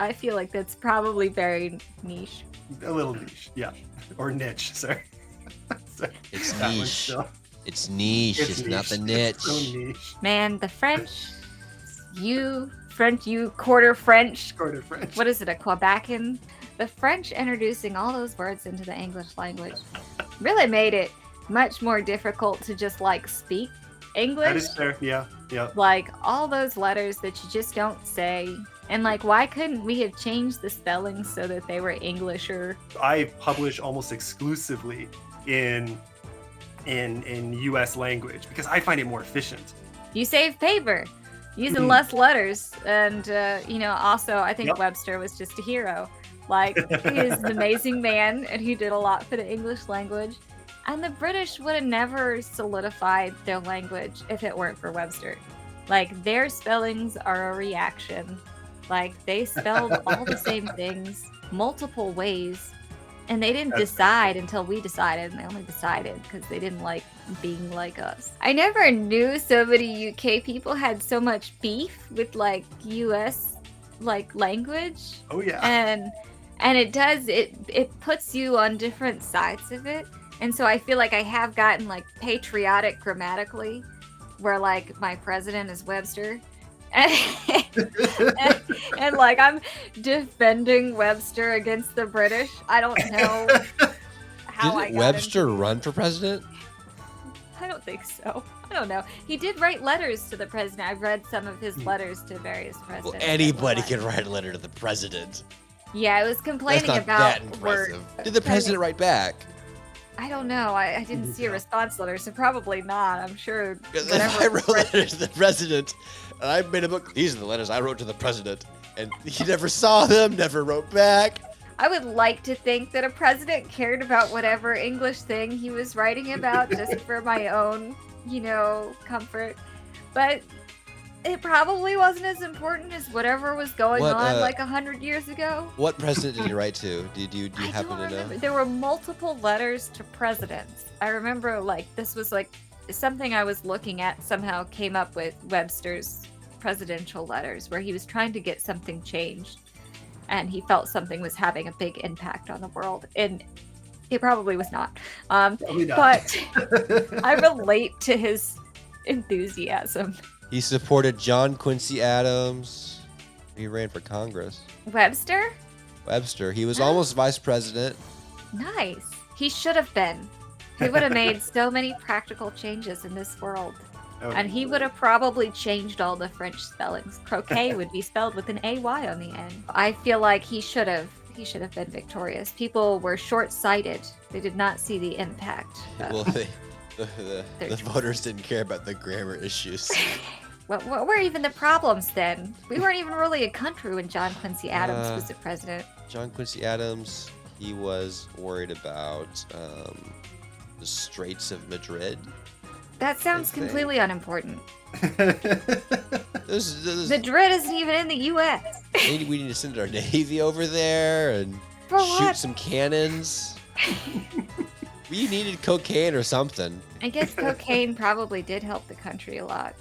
I feel like that's probably very niche. A little niche, yeah. Or niche, sorry. It's That one's niche. still- It's niche. It's not the niche. It's so niche. Man, the French, you quarter French. Quarter French. What is it, a Quebecan? The French introducing all those words into the English language really made it much more difficult to just like speak English. That is fair, yeah. Like all those letters that you just don't say. And like, why couldn't we have changed the spellings so that they were Englisher? I publish almost exclusively in US language because I find it more efficient. You save paper using less letters. And, also I think Webster was just a hero. Like, he is an amazing man and he did a lot for the English language. And the British would have never solidified their language if it weren't for Webster. Like, their spellings are a reaction. Like, they spelled all the same things multiple ways. And they didn't decide until we decided, and they only decided because they didn't like being like us. I never knew so many UK people had so much beef with like US like language. Oh yeah. And it puts you on different sides of it. And so I feel like I have gotten like patriotic grammatically, where like my president is Webster. and like I'm defending Webster against the British. I don't know how Didn't Webster run for president? I don't think so. I don't know. He did write letters to the president. I've read some of his letters to various presidents. Well, anybody can write a letter to the president. Yeah, I was complaining That's not about that impressive. Did the president write back? I don't know. I didn't see a response letter, so probably not. I'm sure. If I wrote letters to the president, and I made a book. These are the letters I wrote to the president, and he never saw them, never wrote back. I would like to think that a president cared about whatever English thing he was writing about, just for my own, comfort. But it probably wasn't as important as whatever was going on like 100 years ago. What president did you write to? Do you happen to know? There were multiple letters to presidents. I remember this was like something I was looking at somehow came up with Webster's presidential letters where he was trying to get something changed and he felt something was having a big impact on the world. And it probably was not. Probably not. But I relate to his enthusiasm. He supported John Quincy Adams. He ran for Congress. Webster? Webster. He was almost vice president. Nice. He should have been. He would have made so many practical changes in this world. Oh, And he would have probably changed all the French spellings. Croquet would be spelled with an AY on the end. I feel like he should have been victorious. People were short-sighted. They did not see the impact. Well, the voters didn't care about the grammar issues. What were even the problems then? We weren't even really a country when John Quincy Adams was the president. John Quincy Adams, he was worried about the Straits of Madrid. That sounds completely unimportant. This Madrid isn't even in the U.S. Maybe we need to send our navy over there and For shoot what? some cannons. We needed cocaine or something. I guess cocaine probably did help the country a lot.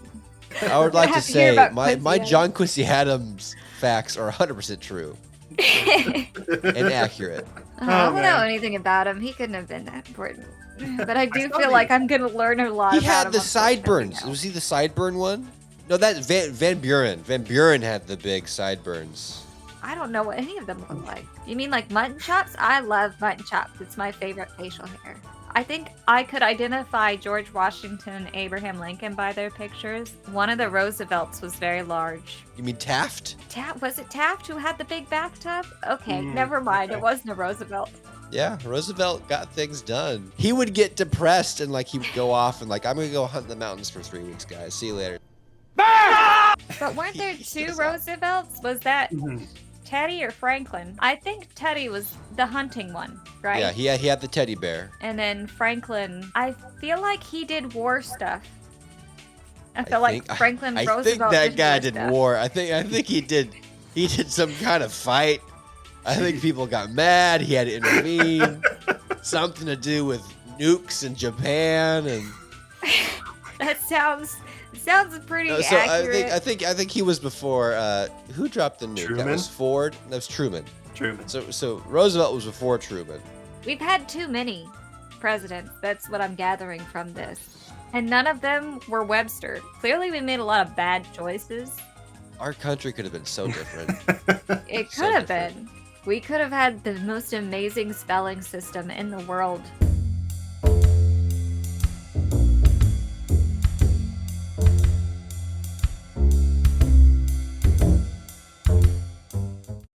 I would like to have to hear say about my Quincy John Quincy Adams facts are 100% true and accurate. I don't know man. anything about him. He couldn't have been that important. But I do saw feel the- like I'm going to learn a lot He about had him. the on social sideburns. media. Was he the sideburn one? No, that's Van Buren. Van Buren had the big sideburns. I don't know what any of them look like. You mean like mutton chops? I love mutton chops. It's my favorite facial hair. I think I could identify George Washington and Abraham Lincoln by their pictures. One of the Roosevelts was very large. You mean Taft? Was it Taft who had the big bathtub? Okay, Mm, never mind. okay. It wasn't a Roosevelt. Yeah, Roosevelt got things done. He would get depressed and he would go off and I'm gonna go hunt in the mountains for 3 weeks, guys. See you later. But weren't there two Yes, I- Roosevelts? Was that Mhm. Teddy or Franklin? I think Teddy was the hunting one, right? Yeah, he had the teddy bear. And then Franklin, I feel like he did war stuff. I feel think- like Franklin I Roosevelt think that did guy war did stuff. war. I think he did some kind of fight. I think people got mad. He had to intervene. Something to do with nukes in Japan and That sounds Sounds pretty No, so accurate. I think he was before. Who dropped the nuke? That Truman? was Ford. That was Truman. Truman. So Roosevelt was before Truman. We've had too many presidents. That's what I'm gathering from this. And none of them were Webster. Clearly, we made a lot of bad choices. Our country could have been so different. It So could have different. been. We could have had the most amazing spelling system in the world.